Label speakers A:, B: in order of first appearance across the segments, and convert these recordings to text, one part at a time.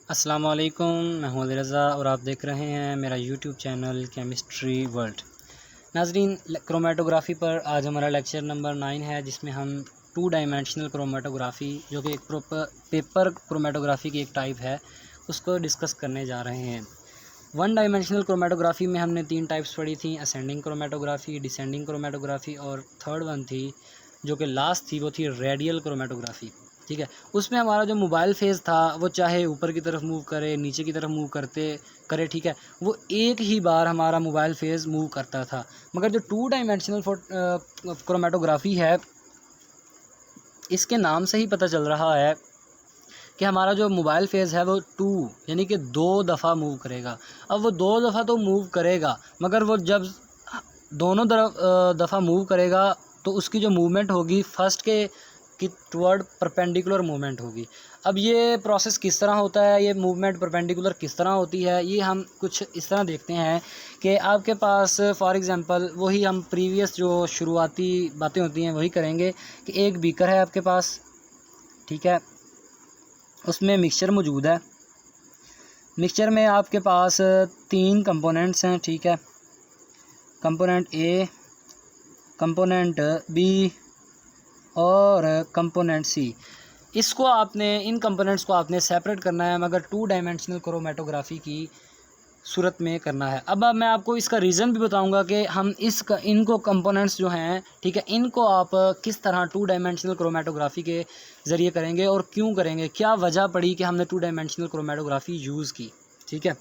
A: अस्सलाम वालेकुम, मैं हूं अली रज़ा और आप देख रहे हैं मेरा यूट्यूब चैनल केमिस्ट्री वर्ल्ड। नाज़रीन, क्रोमेटोग्राफ़ी पर आज हमारा लेक्चर नंबर 9 है, जिसमें हम 2 डायमेंशनल क्रोमेटोग्राफ़ी जो कि एक पेपर क्रोमेटोग्राफ़ी की एक टाइप है, उसको डिस्कस करने जा रहे हैं। 1 डायमेंशनल क्रोमेटोग्राफ़ी में हमने 3 टाइप्स पढ़ी थी, असेंडिंग क्रोमेटोग्राफ़ी, डिसेंडिंग क्रोमेटोग्राफ़ी और थर्ड वन थी जो कि लास्ट थी, वो थी रेडियल क्रोमेटोग्राफ़ी। ठीक है, उसमें हमारा जो मोबाइल फेज़ था वो चाहे ऊपर की तरफ मूव करे, नीचे की तरफ मूव करे, ठीक है, वो एक ही बार हमारा मोबाइल फेज़ मूव करता था। मगर जो 2 डायमेंशनल क्रोमेटोग्राफ़ी है, इसके नाम से ही पता चल रहा है कि हमारा जो मोबाइल फेज़ है वो 2 यानी कि 2 दफ़ा मूव करेगा। अब वो 2 दफ़ा तो मूव करेगा, मगर वो जब दोनों दफ़ा मूव करेगा तो उसकी जो मूवमेंट होगी फर्स्ट की टुवर्ड परपेंडिकुलर मूवमेंट होगी। अब ये प्रोसेस किस तरह होता है, ये मूवमेंट परपेंडिकुलर किस तरह होती है, ये हम कुछ इस तरह देखते हैं कि आपके पास फॉर एग्ज़ाम्पल वही हम प्रीवियस जो शुरुआती बातें होती हैं वही करेंगे कि एक बीकर है आपके पास, ठीक है, उसमें मिक्सचर मौजूद है। मिक्सचर में आपके पास 3 कंपोनेंट्स हैं, ठीक है, कंपोनेंट ए, कंपोनेंट बी और कंपोनेंट सी। इन कंपोनेंट्स को आपने सेपरेट करना है, मगर 2 डायमेंशनल क्रोमेटोग्राफ़ी की सूरत में करना है। अब मैं आपको इसका रीज़न भी बताऊंगा कि हम इनको कंपोनेंट्स जो हैं, ठीक है, इनको आप किस तरह 2 डायमेंशनल क्रोमेटोग्राफ़ी के ज़रिए करेंगे और क्यों करेंगे, क्या वजह पड़ी कि हमने 2 डायमेंशनल क्रोमेटोग्राफ़ी यूज़ की। ठीक है,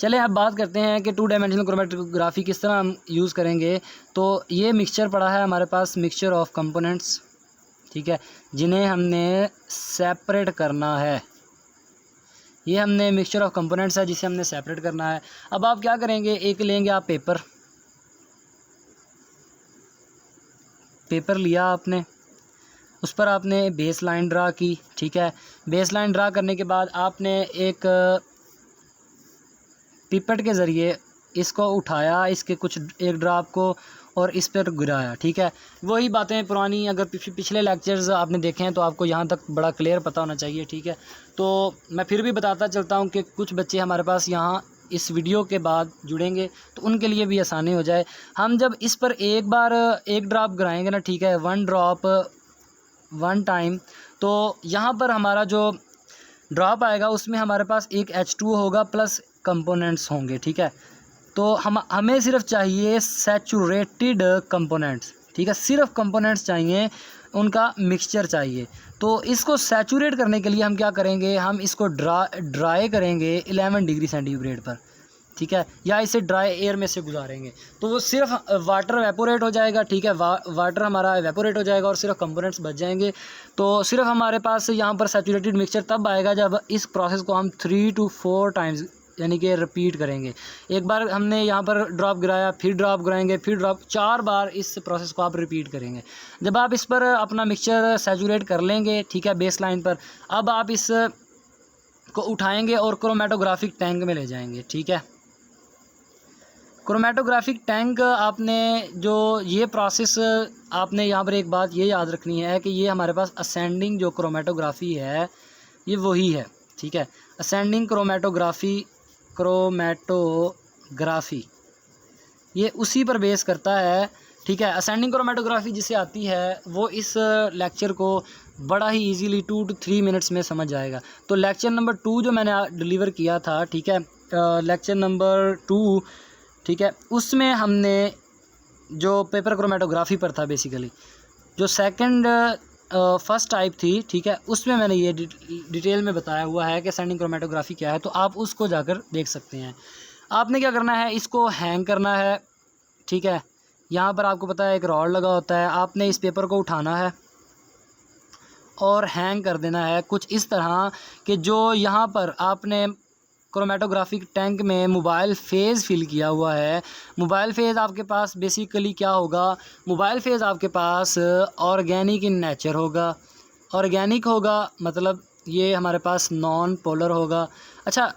A: चलें अब बात करते हैं कि 2 डायमेंशनल क्रोमेटोग्राफ़ी किस तरह हम यूज़ करेंगे। तो ये मिक्सचर पड़ा है हमारे पास, मिक्सचर ऑफ कंपोनेंट्स, ठीक है, जिन्हें हमने सेपरेट करना है। ये हमने मिक्सचर ऑफ कंपोनेंट्स है जिसे हमने सेपरेट करना है। अब आप क्या करेंगे, एक लेंगे आप पेपर लिया आपने, उस पर आपने बेस लाइन ड्रा की, ठीक है। बेस लाइन ड्रा करने के बाद आपने एक पिपेट के ज़रिए इसको उठाया, इसके कुछ एक ड्रॉप को, और इस पर गिराया, ठीक है। वही बातें पुरानी, अगर पिछले लेक्चर्स आपने देखे हैं तो आपको यहाँ तक बड़ा क्लियर पता होना चाहिए, ठीक है। तो मैं फिर भी बताता चलता हूँ कि कुछ बच्चे हमारे पास यहाँ इस वीडियो के बाद जुड़ेंगे तो उनके लिए भी आसानी हो जाए। हम जब इस पर एक बार एक ड्रॉप गिराएंगे ना, ठीक है, 1 ड्रॉप 1 टाइम, तो यहाँ पर हमारा जो ड्रॉप आएगा उसमें हमारे पास एक H2 होगा प्लस कंपोनेंट्स होंगे, ठीक है। तो हमें सिर्फ चाहिए सैचुरेटेड कंपोनेंट्स, ठीक है, सिर्फ कंपोनेंट्स चाहिए, उनका मिक्सचर चाहिए। तो इसको सैचुरेट करने के लिए हम क्या करेंगे, हम इसको ड्राई करेंगे 11 डिग्री सेंटीग्रेड पर, ठीक है, या इसे ड्राई एयर में से गुजारेंगे तो वो सिर्फ वाटर वेपोरेट हो जाएगा, ठीक है, वाटर हमारा वेपोरेट हो जाएगा और सिर्फ कंपोनेंट्स बच जाएंगे। तो सिर्फ हमारे पास यहाँ पर सैचुरेटेड मिक्सचर तब आएगा जब इस प्रोसेस को हम 3 to 4 टाइम्स यानी कि रिपीट करेंगे। एक बार हमने यहाँ पर ड्रॉप गिराया, फिर ड्रॉप गिराएंगे, फिर ड्रॉप, 4 बार इस प्रोसेस को आप रिपीट करेंगे। जब आप इस पर अपना मिक्सचर सैचुरेट कर लेंगे, ठीक है, बेस लाइन पर, अब आप इस को उठाएंगे और क्रोमेटोग्राफिक टैंक में ले जाएंगे, ठीक है। क्रोमेटोग्राफिक टैंक आपने जो ये प्रोसेस, आपने यहाँ पर एक बात ये याद रखनी है कि ये हमारे पास असेंडिंग जो क्रोमेटोग्राफी है ये वही है, ठीक है। असेंडिंग क्रोमेटोग्राफी ये उसी पर बेस करता है, ठीक है। असेंडिंग क्रोमेटोग्राफी जिसे आती है वो इस लेक्चर को बड़ा ही इजीली 2 to 3 मिनट्स में समझ जाएगा। तो लेक्चर नंबर 2 जो मैंने डिलीवर किया था, ठीक है, लेक्चर नंबर 2, ठीक है, उसमें हमने जो पेपर क्रोमेटोग्राफी पर था बेसिकली, जो फर्स्ट टाइप थी, ठीक है, उसमें मैंने ये डिटेल में बताया हुआ है कि असेंडिंग क्रोमेटोग्राफी क्या है, तो आप उसको जाकर देख सकते हैं। आपने क्या करना है, इसको हैंग करना है, ठीक है। यहाँ पर आपको पता है एक रॉड लगा होता है, आपने इस पेपर को उठाना है और हैंग कर देना है कुछ इस तरह कि जो यहाँ पर आपने क्रोमेटोग्राफिक टैंक में मोबाइल फ़ेज़ फिल किया हुआ है, मोबाइल फ़ेज़ आपके पास बेसिकली क्या होगा, मोबाइल फ़ेज़ आपके पास ऑर्गेनिक इन नेचर होगा। ऑर्गेनिक होगा मतलब ये हमारे पास नॉन पोलर होगा। अच्छा,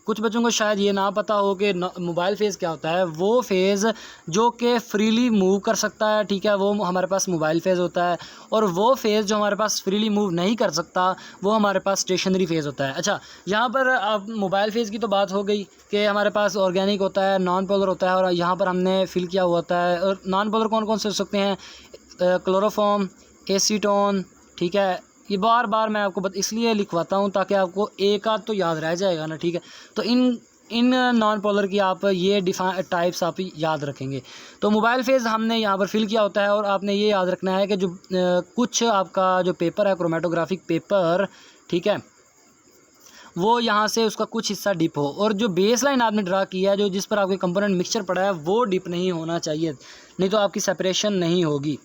A: कुछ बच्चों को शायद ये ना पता हो कि मोबाइल फेज़ क्या होता है। वो फेज़ जो कि फ्रीली मूव कर सकता है, ठीक है, वो हमारे पास मोबाइल फेज़ होता है। और वो फेज़ जो हमारे पास फ्रीली मूव नहीं कर सकता वो हमारे पास स्टेशनरी फेज़ होता है। अच्छा, यहाँ पर अब मोबाइल फेज़ की तो बात हो गई कि हमारे पास ऑर्गेनिक होता है, नॉन पोलर होता है, और यहाँ पर हमने फिल किया हुआ होता है। और नॉन पोलर कौन कौन से हो सकते हैं? क्लोरोफॉर्म, एसीटोन, ठीक है। ये बार बार मैं आपको इसलिए लिखवाता हूँ ताकि आपको एक आध तो याद रह जाएगा ना, ठीक है। तो इन नॉन पोलर की आप ये टाइप्स आप याद रखेंगे। तो मोबाइल फेज़ हमने यहाँ पर फिल किया होता है, और आपने ये याद रखना है कि जो कुछ आपका जो पेपर है क्रोमेटोग्राफिक पेपर, ठीक है, वो यहाँ से उसका कुछ हिस्सा डिप हो, और जो बेस लाइन आपने ड्रा किया है, जो जिस पर आपके कंपोनेंट मिक्सचर पड़ा है, वो डिप नहीं होना चाहिए, नहीं तो आपकी सेपरेशन नहीं होगी,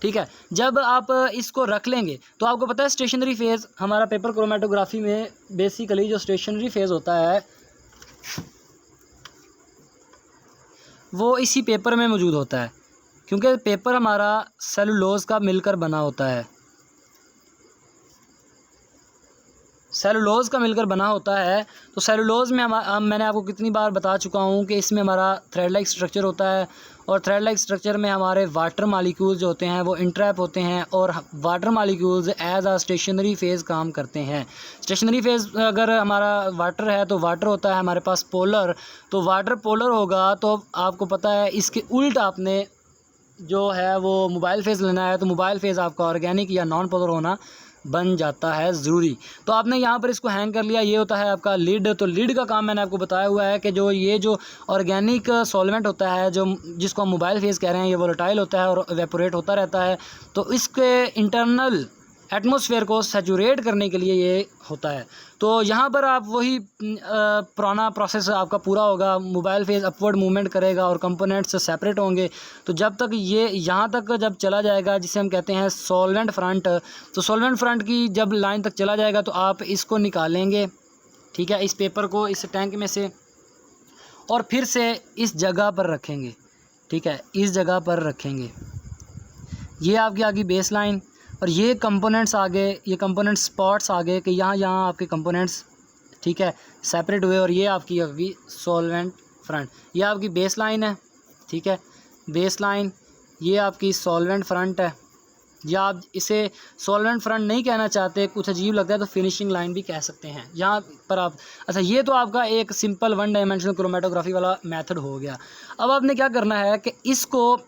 A: ठीक है। जब आप इसको रख लेंगे तो आपको पता है स्टेशनरी फेज़ हमारा पेपर क्रोमेटोग्राफी में बेसिकली जो स्टेशनरी फेज़ होता है वो इसी पेपर में मौजूद होता है, क्योंकि पेपर हमारा सेलुलोज का मिलकर बना होता है। सेलुलोज का मिलकर बना होता है। तो सेलुलोज में मैंने आपको कितनी बार बता चुका हूँ कि इसमें हमारा थ्रेड लाइक स्ट्रक्चर होता है, और थ्रेड लाइक स्ट्रक्चर में हमारे वाटर मालिक्यूल्स जो होते हैं वो इंट्रैप होते हैं, और वाटर मालिक्यूल्स एज आ स्टेशनरी फेज़ काम करते हैं। स्टेशनरी फेज़ अगर हमारा वाटर है तो वाटर होता है हमारे पास पोलर, तो वाटर पोलर होगा, तो आपको पता है इसके उल्ट आपने जो है वो मोबाइल फेज़ लेना है, तो मोबाइल फेज़ आपका ऑर्गेनिक या नॉन पोलर होना बन जाता है ज़रूरी। तो आपने यहाँ पर इसको हैंग कर लिया, ये होता है आपका लिड। तो लिड का काम मैंने आपको बताया हुआ है कि जो ये जो ऑर्गेनिक सॉल्वेंट होता है, जो जिसको हम मोबाइल फेज़ कह रहे हैं, ये वोलेटाइल होता है और इवेपोरेट होता रहता है। तो इसके इंटरनल एटमॉस्फेयर को सैचुरेट करने के लिए ये होता है। तो यहाँ पर आप वही पुराना प्रोसेस आपका पूरा होगा, मोबाइल फेज़ अपवर्ड मूवमेंट करेगा और कंपोनेंट्स सेपरेट होंगे। तो जब तक ये यहाँ तक जब चला जाएगा, जिसे हम कहते हैं सॉल्वेंट फ्रंट, तो सॉल्वेंट फ्रंट की जब लाइन तक चला जाएगा तो आप इसको निकालेंगे, ठीक है, इस पेपर को इस टैंक में से, और फिर से इस जगह पर रखेंगे, ठीक है, इस जगह पर रखेंगे। ये आपकी आगे बेस लाइन, और ये कंपोनेंट्स आगे, ये कंपोनेंट स्पॉट्स आगे कि यहाँ आपके कंपोनेंट्स, ठीक है, सेपरेट हुए, और ये आपकी आगे सॉल्वेंट फ्रंट, ये आपकी बेस लाइन है, ठीक है, बेस लाइन, ये आपकी सॉल्वेंट फ्रंट है। या आप इसे सॉल्वेंट फ्रंट नहीं कहना चाहते, कुछ अजीब लगता है, तो फिनिशिंग लाइन भी कह सकते हैं यहाँ पर आप। अच्छा, ये तो आपका एक सिंपल वन डायमेंशनल क्रोमेटोग्राफी वाला मेथड हो गया। अब आपने क्या करना है कि इसको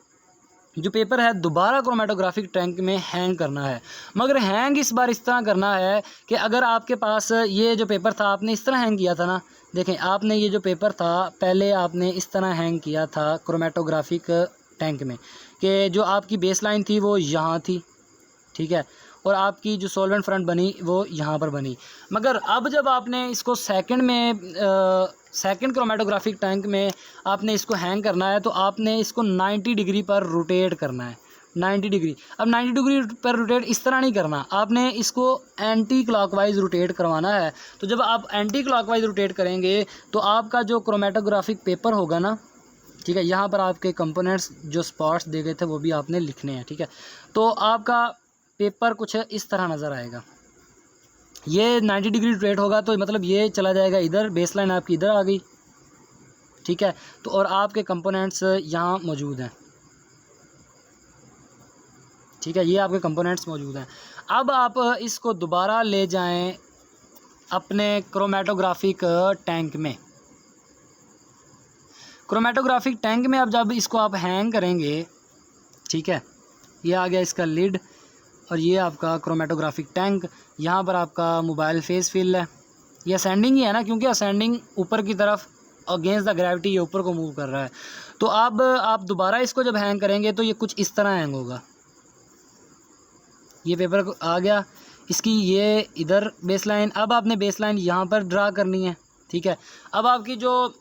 A: जो पेपर है दोबारा क्रोमेटोग्राफिक टैंक में हैंग करना है, मगर हैंग इस बार इस तरह करना है कि अगर आपके पास ये जो पेपर था आपने इस तरह हैंग किया था ना, देखें आपने ये जो पेपर था पहले आपने इस तरह हैंग किया था क्रोमेटोग्राफिक टैंक में, कि जो आपकी बेस लाइन थी वो यहाँ थी, ठीक है, और आपकी जो सॉल्वेंट फ्रंट बनी वो यहाँ पर बनी। मगर अब जब आपने इसको सेकंड क्रोमेटोग्राफिक टैंक में आपने इसको हैंग करना है, तो आपने इसको 90 डिग्री पर रोटेट करना है, 90 डिग्री। अब 90 डिग्री पर रोटेट इस तरह नहीं करना, आपने इसको एंटी क्लॉकवाइज रोटेट करवाना है। तो जब आप एंटी क्लॉकवाइज रोटेट करेंगे तो आपका जो क्रोमेटोग्राफिक पेपर होगा ना, ठीक है, यहाँ पर आपके कंपोनेंट्स जो स्पॉट्स दे गए थे वो भी आपने लिखने हैं, ठीक है। तो आपका पेपर कुछ इस तरह नज़र आएगा, ये 90 डिग्री रोटेट होगा, तो मतलब ये चला जाएगा इधर, बेस लाइन आपकी इधर आ गई, ठीक है। तो और आपके कंपोनेंट्स यहाँ मौजूद हैं, ठीक है, ये आपके कंपोनेंट्स मौजूद हैं। अब आप इसको दोबारा ले जाएं अपने क्रोमेटोग्राफिक टैंक में। क्रोमेटोग्राफिक टैंक में अब जब इसको आप हैंग करेंगे, ठीक है, ये आ गया इसका लिड, और ये आपका क्रोमेटोग्राफिक टैंक। यहाँ पर आपका मोबाइल फेज़ फिल है, ये असेंडिंग ही है ना, क्योंकि असेंडिंग ऊपर की तरफ अगेंस्ट द ग्रेविटी ये ऊपर को मूव कर रहा है। तो अब आप दोबारा इसको जब हैंग करेंगे तो ये कुछ इस तरह हैंग होगा, ये पेपर आ गया, इसकी ये इधर बेस लाइन। अब आपने बेस लाइन यहाँ पर ड्रा करनी है, ठीक है। अब आपकी जो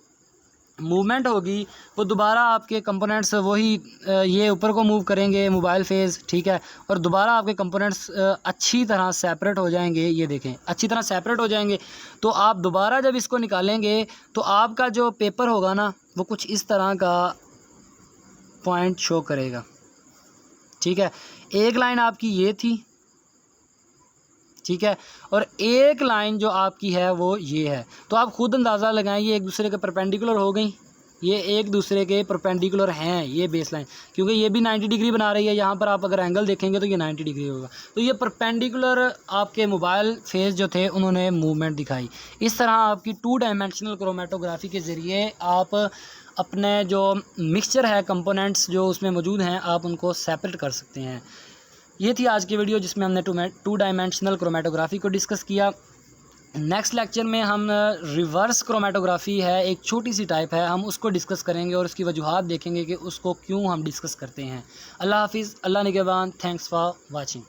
A: मूवमेंट होगी वो दोबारा आपके कंपोनेंट्स वही ये ऊपर को मूव करेंगे, मोबाइल फेज़, ठीक है, और दोबारा आपके कंपोनेंट्स अच्छी तरह सेपरेट हो जाएंगे, ये देखें अच्छी तरह सेपरेट हो जाएंगे। तो आप दोबारा जब इसको निकालेंगे तो आपका जो पेपर होगा ना वो कुछ इस तरह का पॉइंट शो करेगा, ठीक है। एक लाइन आपकी ये थी, ठीक है। और एक लाइन जो आपकी है वो ये है, तो आप खुद अंदाज़ा लगाएं ये एक दूसरे के परपेंडिकुलर हो गई, ये एक दूसरे के परपेंडिकुलर हैं ये बेस लाइन, क्योंकि ये भी 90 डिग्री बना रही है। यहाँ पर आप अगर एंगल देखेंगे तो ये 90 डिग्री होगा, तो ये परपेंडिकुलर आपके मोबाइल फेस जो थे उन्होंने मूवमेंट दिखाई। इस तरह आपकी 2 डायमेंशनल क्रोमेटोग्राफी के ज़रिए आप अपने जो मिक्सचर है, कंपोनेंट्स जो उसमें मौजूद हैं, आप उनको सेपरेट कर सकते हैं। ये थी आज की वीडियो जिसमें हमने 2 डायमेंशनल क्रोमेटोग्राफी को डिस्कस किया। नेक्स्ट लेक्चर में हम रिवर्स क्रोमेटोग्राफी है, एक छोटी सी टाइप है, हम उसको डिस्कस करेंगे और उसकी वजूहात देखेंगे कि उसको क्यों हम डिस्कस करते हैं। अल्लाह हाफिज़, अल्लाह निगहबान, थैंक्स फॉर वाचिंग।